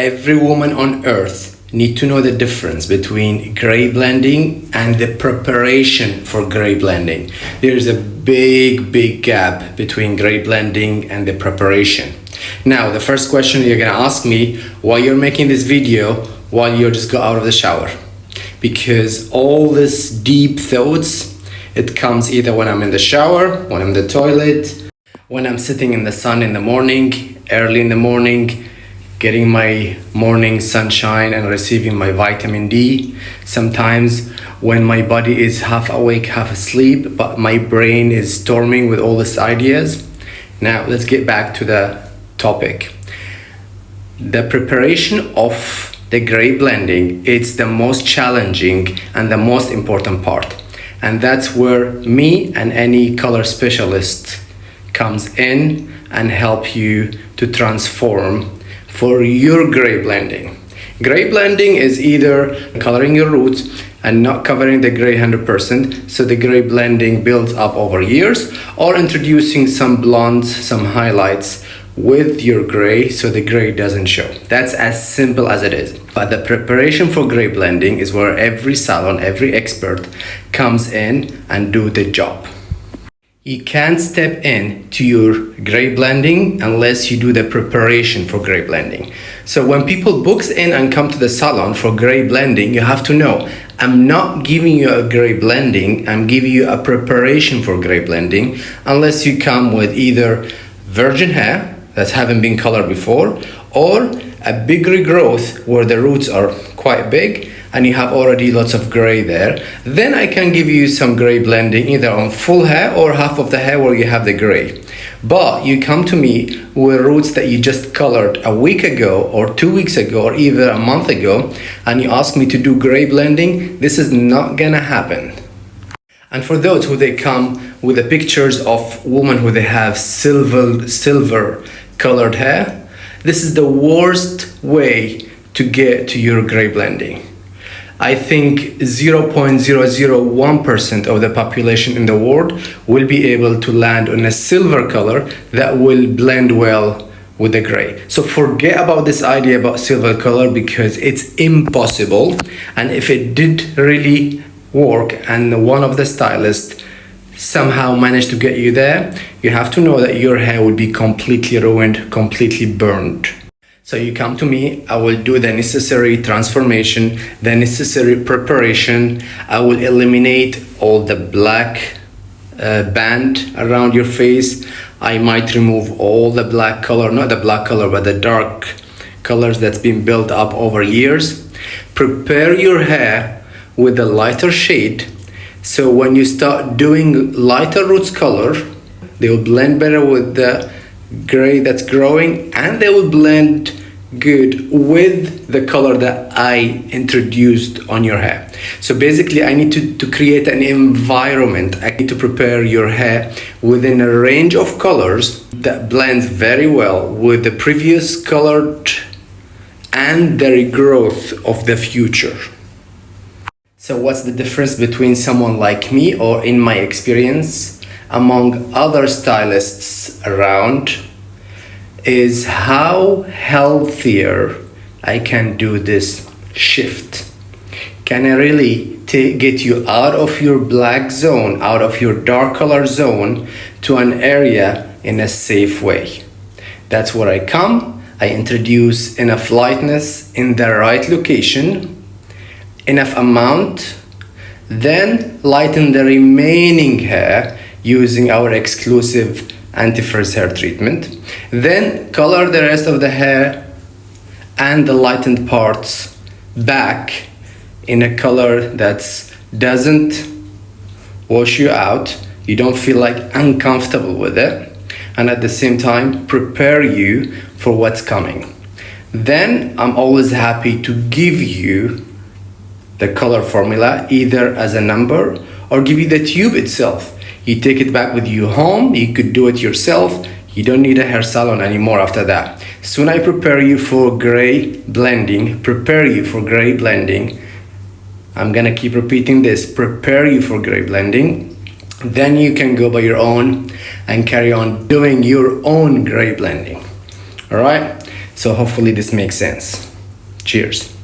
Every woman on earth need to know the difference between gray blending and the preparation for gray blending. There's a big gap between gray blending and the preparation. Now, the first question you're gonna ask me while you're making this video, while you just got out of the shower, because all this deep thoughts, it comes either when I'm in the shower, when I'm in the toilet, when I'm sitting in the sun in the morning, early in the morning, getting my morning sunshine and receiving my vitamin D. Sometimes when my body is half awake, half asleep, but my brain is storming with all these ideas. Now let's get back to the topic. The preparation of the gray blending, it's the most challenging and the most important part. And that's where me and any color specialist comes in and help you to transform for your gray blending. Gray blending is either coloring your roots and not covering the gray 100%, so the gray blending builds up over years, or introducing some blondes, some highlights with your gray so the gray doesn't show. That's as simple as it is. But the preparation for gray blending is where every salon, every expert comes in and do the job. You can't step in to your gray blending unless you do the preparation for gray blending. So when people books in and come to the salon for gray blending, you have to know, I'm not giving you a gray blending, I'm giving you a preparation for gray blending, unless you come with either virgin hair that haven't been colored before, or a big regrowth where the roots are quite big and you have already lots of gray there. Then I can give you some gray blending either on full hair or half of the hair where you have the gray. But you come to me with roots that you just colored a week ago or 2 weeks ago or even a month ago, and you ask me to do gray blending, this is not gonna happen. And for those who they come with the pictures of women who they have silver colored hair, this is the worst way to get to your gray blending. I think 0.001% of the population in the world will be able to land on a silver color that will blend well with the gray. So forget about this idea about silver color, because it's impossible. And if it did really work and one of the stylists somehow managed to get you there, you have to know that your hair will be completely ruined, completely burned. So you come to me, I will do the necessary transformation, the necessary preparation. I will eliminate all the black band around your face. I might remove all the black color, not the black color, but the dark colors that's been built up over years. Prepare your hair with a lighter shade, so when you start doing lighter roots color, they will blend better with the gray that's growing, and they will blend good with the color that I introduced on your hair. So basically I need to create an environment. I need to prepare your hair within a range of colors that blends very well with the previous colored and the regrowth of the future. So what's the difference between someone like me, or in my experience among other stylists around, is how healthier I can do this shift. Can I really get you out of your black zone, out of your dark color zone, to an area in a safe way? That's where I come. I introduce enough lightness in the right location, enough amount, then lighten the remaining hair using our exclusive Anti-Frizz hair treatment, then color the rest of the hair and the lightened parts back in a color that doesn't wash you out, you don't feel like uncomfortable with it, and at the same time prepare you for what's coming. Then I'm always happy to give you the color formula either as a number or give you the tube itself. You take it back with you home, you could do it yourself, you don't need a hair salon anymore after that. Soon I prepare you for gray blending, I'm gonna keep repeating this, prepare you for gray blending, then you can go by your own and carry on doing your own gray blending. All right, so hopefully this makes sense. Cheers.